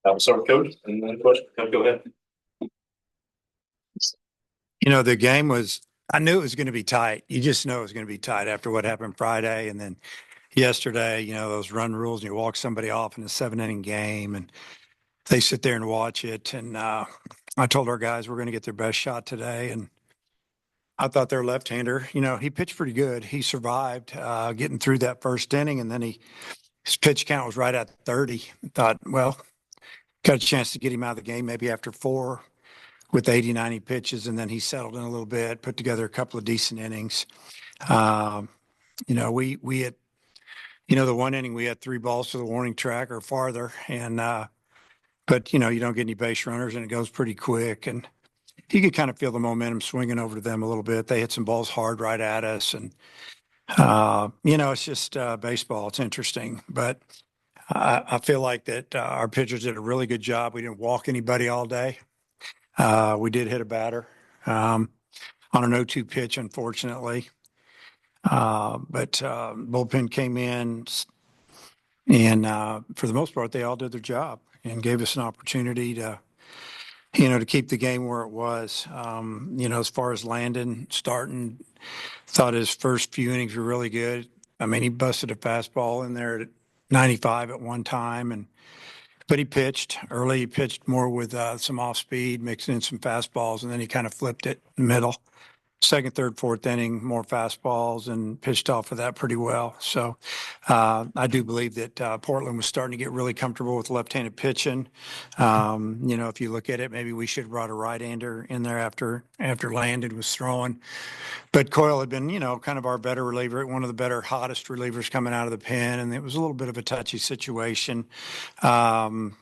I'll start with coach and then question. Go ahead. The game was, I knew it was going to be tight. You just know it was going to be tight after what happened Friday. And then yesterday, those run rules and you walk somebody off in a 7 inning game and they sit there and watch it. And I told our guys we're going to get their best shot today. And I thought their left-hander, he pitched pretty good. He survived getting through that first inning. And then his pitch count was right at 30. Thought, well, got a chance to get him out of the game maybe after four with 80, 90 pitches, and then he settled in a little bit, put together a couple of decent innings. Um, we had, the one inning we had three balls to the warning track or farther, and but you don't get any base runners, and it goes pretty quick, and you could kind of feel the momentum swinging over to them a little bit. They hit some balls hard right at us, and it's just baseball. It's interesting, but I feel like that our pitchers did a really good job. We didn't walk anybody all day. We did hit a batter on an 0-2 pitch, unfortunately. But bullpen came in, and for the most part, they all did their job and gave us an opportunity to keep the game where it was. As far as Landon starting, thought his first few innings were really good. I mean, he busted a fastball in there at 95 at one time, but he pitched early. He pitched more with some off speed, mixing in some fastballs, and then he kind of flipped it in the middle. Second, third, fourth inning, more fastballs and pitched off of that pretty well. So I do believe that Portland was starting to get really comfortable with left-handed pitching. If you look at it, maybe we should have brought a right-hander in there after Landon was throwing. But Coyle had been, kind of our better reliever, one of the better, hottest relievers coming out of the pen, and it was a little bit of a touchy situation. But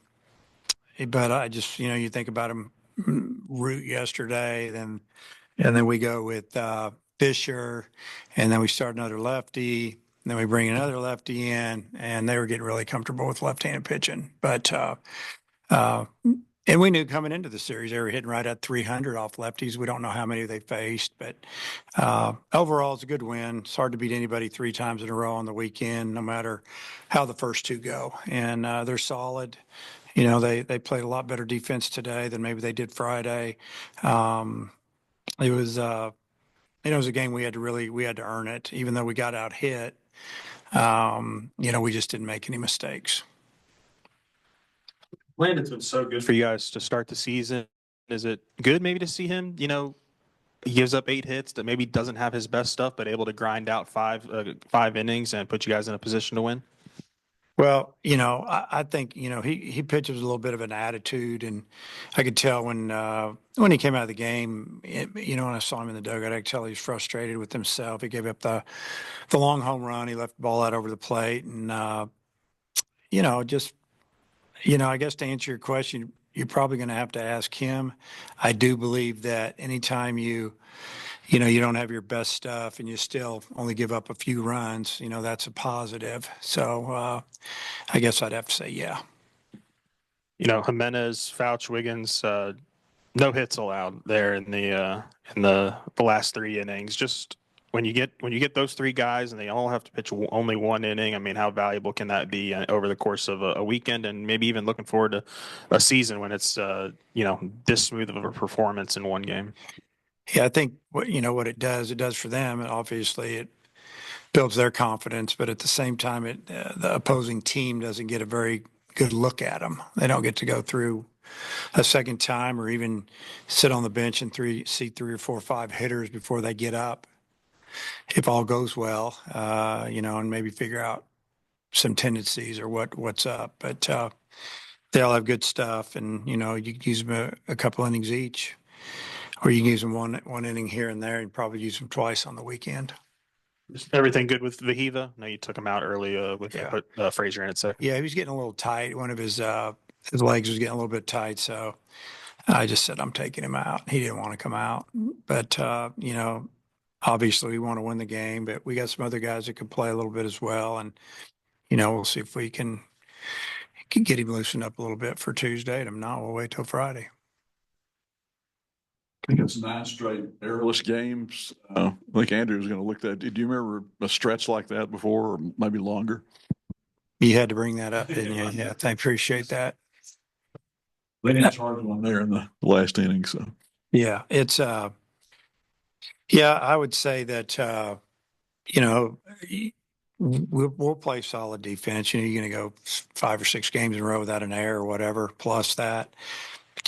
I just, you think about him root yesterday, and then we go with Fisher, and then we start another lefty, and then we bring another lefty in, and they were getting really comfortable with left-handed pitching. But uh, and we knew coming into the series they were hitting right at 300 off lefties. We don't know how many they faced, but overall it's a good win. It's hard to beat anybody three times in a row on the weekend, no matter how the first two go. And they're solid. They played a lot better defense today than maybe they did Friday. Um, it was it was a game we had to earn it, even though we got out hit. We just didn't make any mistakes. Landon's been so good for you guys to start the season. Is it good maybe to see him, he gives up 8 hits that maybe doesn't have his best stuff, but able to grind out five innings and put you guys in a position to win? Well, I think he pitches a little bit of an attitude, and I could tell when he came out of the game, when I saw him in the dugout, I could tell he was frustrated with himself. He gave up the long home run. He left the ball out over the plate, and just I guess to answer your question, you're probably going to have to ask him. I do believe that anytime you don't have your best stuff and you still only give up a few runs, that's a positive. So I guess I'd have to say, yeah. Jimenez, Fouch, Wiggins, no hits allowed there in the last 3 innings. Just when you get those three guys and they all have to pitch only one inning, I mean, how valuable can that be over the course of a weekend, and maybe even looking forward to a season when it's this smooth of a performance in one game? Yeah, I think what it does for them, and obviously it builds their confidence, but at the same time, the opposing team doesn't get a very good look at them. They don't get to go through a second time or even sit on the bench and see three or four or five hitters before they get up. If all goes well, and maybe figure out some tendencies or what's up. But they all have good stuff, and you can use them a couple innings each, or you can use them one inning here and there, and probably use them twice on the weekend. Everything good with Vahiva? No, you took him out early with Yeah, put Frazier in it. So yeah, he was getting a little tight. One of his legs was getting a little bit tight, so I just said I'm taking him out. He didn't want to come out, but obviously we want to win the game, but we got some other guys that could play a little bit as well, and we'll see if we can get him loosened up a little bit for Tuesday. And if not, we'll wait till Friday. I think it's 9 straight errorless games. I think Andrew was going to look at. Do you remember a stretch like that before, or maybe longer? You had to bring that up, didn't you? Yeah, I appreciate that. They didn't charge one there in the last inning, so. Yeah, it's yeah, I would say that you know, we'll play solid defense. You know, you're going to go 5 or 6 games in a row without an error or whatever, plus that.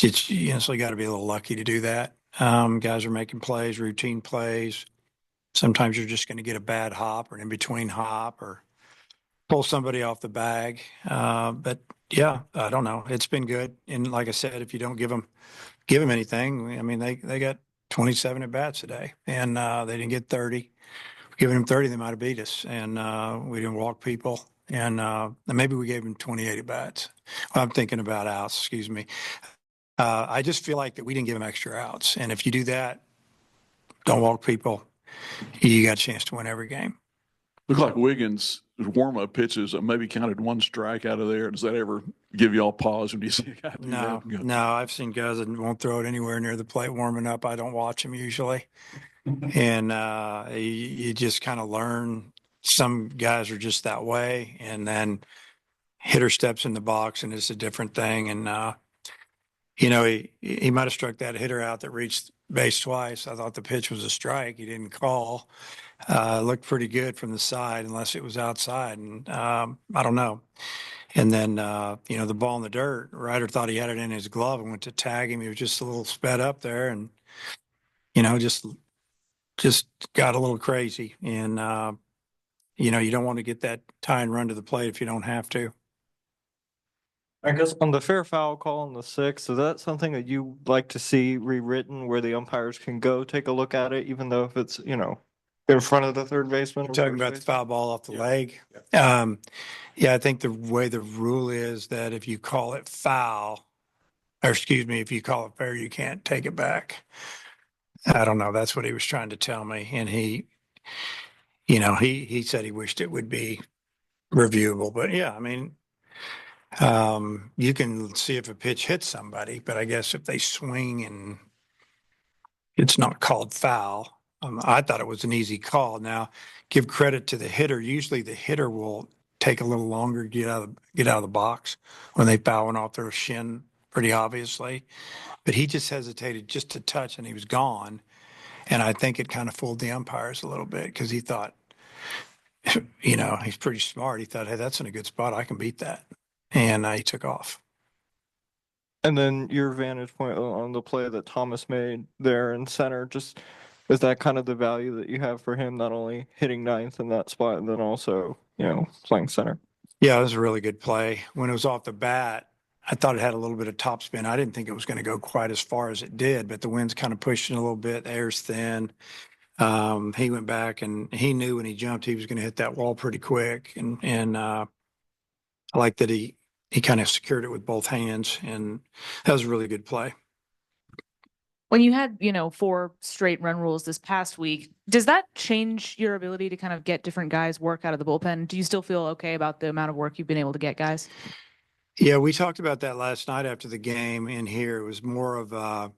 It's, so you got to be a little lucky to do that. Guys are making plays, routine plays. Sometimes you're just going to get a bad hop or an in between hop or pull somebody off the bag. But yeah, I don't know. It's been good. And like I said, if you don't give them anything, I mean, they got 27 at bats today and they didn't get 30. Giving them 30, they might have beat us. And we didn't walk people. And maybe we gave them 28 at bats. Well, I'm thinking about outs, excuse me. I just feel like that we didn't give them extra outs. And if you do that, don't walk people, you got a chance to win every game. Looked like Wiggins' warm-up pitches maybe counted one strike out of there. Does that ever give you all pause when you see a guy do No, that? no, I've seen guys that won't throw it anywhere near the plate warming up. I don't watch them usually. And you just kind of learn some guys are just that way. And then hitter steps in the box and it's a different thing. And, he might have struck that hitter out that reached base twice. I thought the pitch was a strike. He didn't call. Looked pretty good from the side unless it was outside. And I don't know. And then, the ball in the dirt, Ryder thought he had it in his glove and went to tag him. He was just a little sped up there and, just got a little crazy. And, you don't want to get that tie and run to the plate if you don't have to. I guess on the fair foul call on the sixth, is that something that you like to see rewritten where the umpires can go take a look at it, even though if it's, in front of the third baseman? or Talking first about the baseman? foul ball off the Yeah. leg. I think the way the rule is that if you call it foul, or excuse me, if you call it fair, you can't take it back. I don't know. That's what he was trying to tell me. And he said he wished it would be reviewable. But yeah, I mean, you can see if a pitch hits somebody, but I guess if they swing and it's not called foul. I thought it was an easy call. Now, give credit to the hitter. Usually, the hitter will take a little longer to get out of the box when they fouling off their shin, pretty obviously. But he just hesitated just to touch, and he was gone. And I think it kind of fooled the umpires a little bit because he thought, he's pretty smart. He thought, hey, that's in a good spot. I can beat that, and he took off. And then your vantage point on the play that Thomas made there in center, just is that kind of the value that you have for him, not only hitting ninth in that spot, and then also, playing center? Yeah, it was a really good play. When it was off the bat, I thought it had a little bit of top spin. I didn't think it was going to go quite as far as it did, but the wind's kind of pushing a little bit. The air's thin. He went back and he knew when he jumped he was going to hit that wall pretty quick. And I like that he kind of secured it with both hands, and that was a really good play. When you had, 4 straight run rules this past week, does that change your ability to kind of get different guys work out of the bullpen? Do you still feel okay about the amount of work you've been able to get guys? Yeah, we talked about that last night after the game in here. It was more of I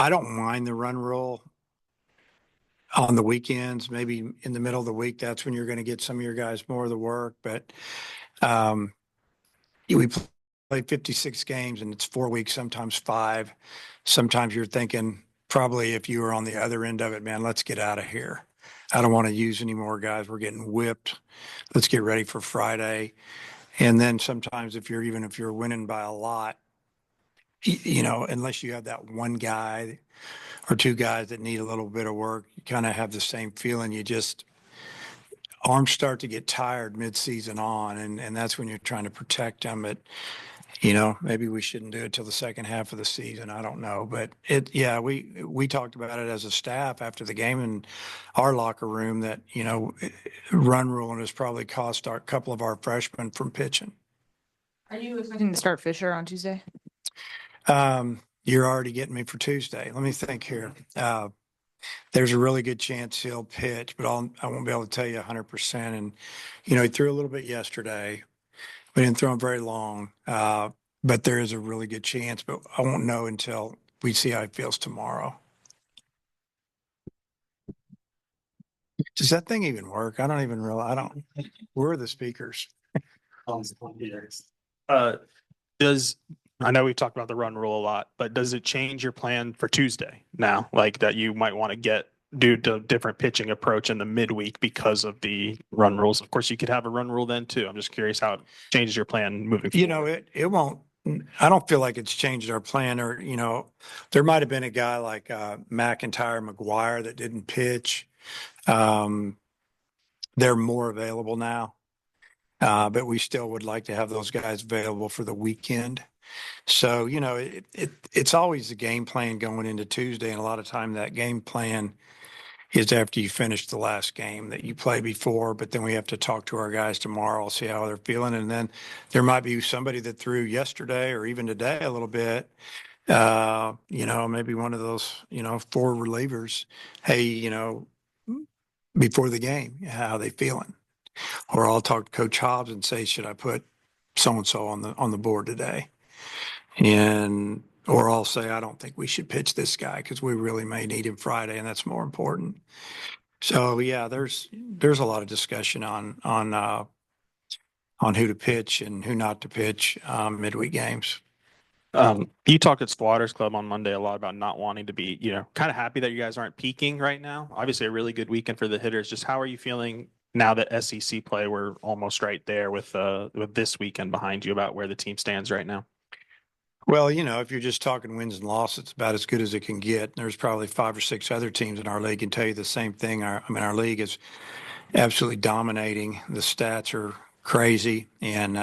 don't mind the run rule on the weekends, maybe in the middle of the week. That's when you're going to get some of your guys more of the work. But we played 56 games and it's 4 weeks, sometimes 5. Sometimes you're thinking probably if you were on the other end of it, man, let's get out of here. I don't want to use any more guys. We're getting whipped. Let's get ready for Friday. And then sometimes if you're winning by a lot, unless you have that one guy or 2 guys that need a little bit of work, you kind of have the same feeling. Arms start to get tired mid-season on, and that's when you're trying to protect them. But, maybe we shouldn't do it till the second half of the season. I don't know. But we talked about it as a staff after the game in our locker room that, run rule has probably cost a couple of our freshmen from pitching. Are you expecting to start Fisher on Tuesday? You're already getting me for Tuesday. Let me think here. There's a really good chance he'll pitch, but I won't be able to tell you 100%. And, he threw a little bit yesterday. We didn't throw him very long, but there is a really good chance, but I won't know until we see how he feels tomorrow. Does that thing even work? I don't even realize. Where are the speakers? Uh, I know we've talked about the run rule a lot, but does it change your plan for Tuesday now? Like that you might want to get due to different pitching approach in the midweek because of the run rules? Of course, you could have a run rule then too. I'm just curious how it changes your plan moving You forward. know, it won't, I don't feel like it's changed our plan or, there might have been a guy like McIntyre, McGuire that didn't pitch. They're more available now. But we still would like to have those guys available for the weekend. So, it's always the game plan going into Tuesday. And a lot of time that game plan is after you finish the last game that you play before, but then we have to talk to our guys tomorrow, see how they're feeling. And then there might be somebody that threw yesterday or even today a little bit, maybe one of those, four relievers. Hey, before the game, how they feeling? Or I'll talk to Coach Hobbs and say, should I put so-and-so on the board today? Or I'll say, I don't think we should pitch this guy because we really may need him Friday, and that's more important. So yeah, there's a lot of discussion on who to pitch and who not to pitch midweek games. You talked at Squatters Club on Monday a lot about not wanting to be, kind of happy that you guys aren't peaking right now. Obviously, a really good weekend for the hitters. Just how are you feeling now that SEC play, we're almost right there with this weekend behind you about where the team stands right now? Well, if you're just talking wins and losses, it's about as good as it can get. There's probably 5 or 6 other teams in our league can tell you the same thing. Our league is absolutely dominating. The stats are crazy. And,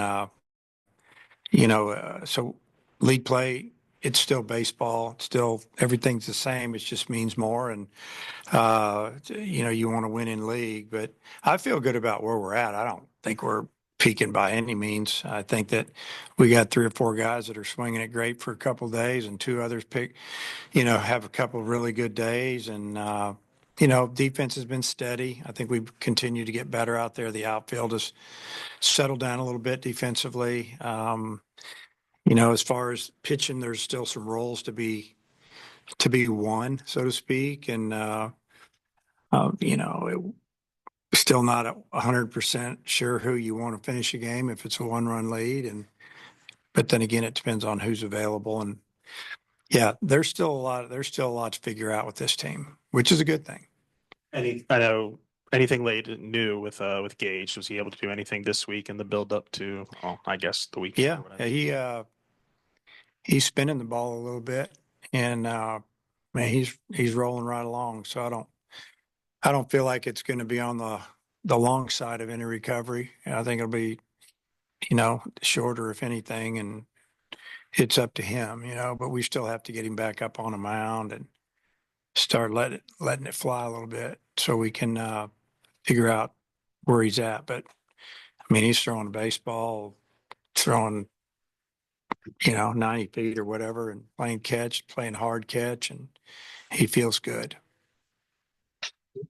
so league play, it's still baseball. It's still everything's the same. It just means more. And, you want to win in league. But I feel good about where we're at. I don't think we're peaking by any means. I think that we got 3 or 4 guys that are swinging it great for a couple of days, and 2 others have a couple of really good days. And defense has been steady. I think we've continued to get better out there. The outfield has settled down a little bit defensively. As far as pitching, there's still some roles to be won, so to speak, and still not 100% sure who you want to finish a game if it's a 1-run lead. But then again, it depends on who's available. And yeah, there's still a lot to figure out with this team, which is a good thing. I know anything late new with Gage? Was he able to do anything this week in the build up to, I guess the weekend? Yeah, or whatever? he's spinning the ball a little bit, and man, he's rolling right along. So I don't feel like it's going to be on the long side of any recovery. I think it'll be, shorter if anything, and it's up to him, but we still have to get him back up on a mound and start letting it fly a little bit so we can figure out where he's at. But he's throwing a baseball, throwing 90 feet or whatever, and playing hard catch, and he feels good.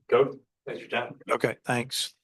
Go. Thanks for your time. Okay, thanks.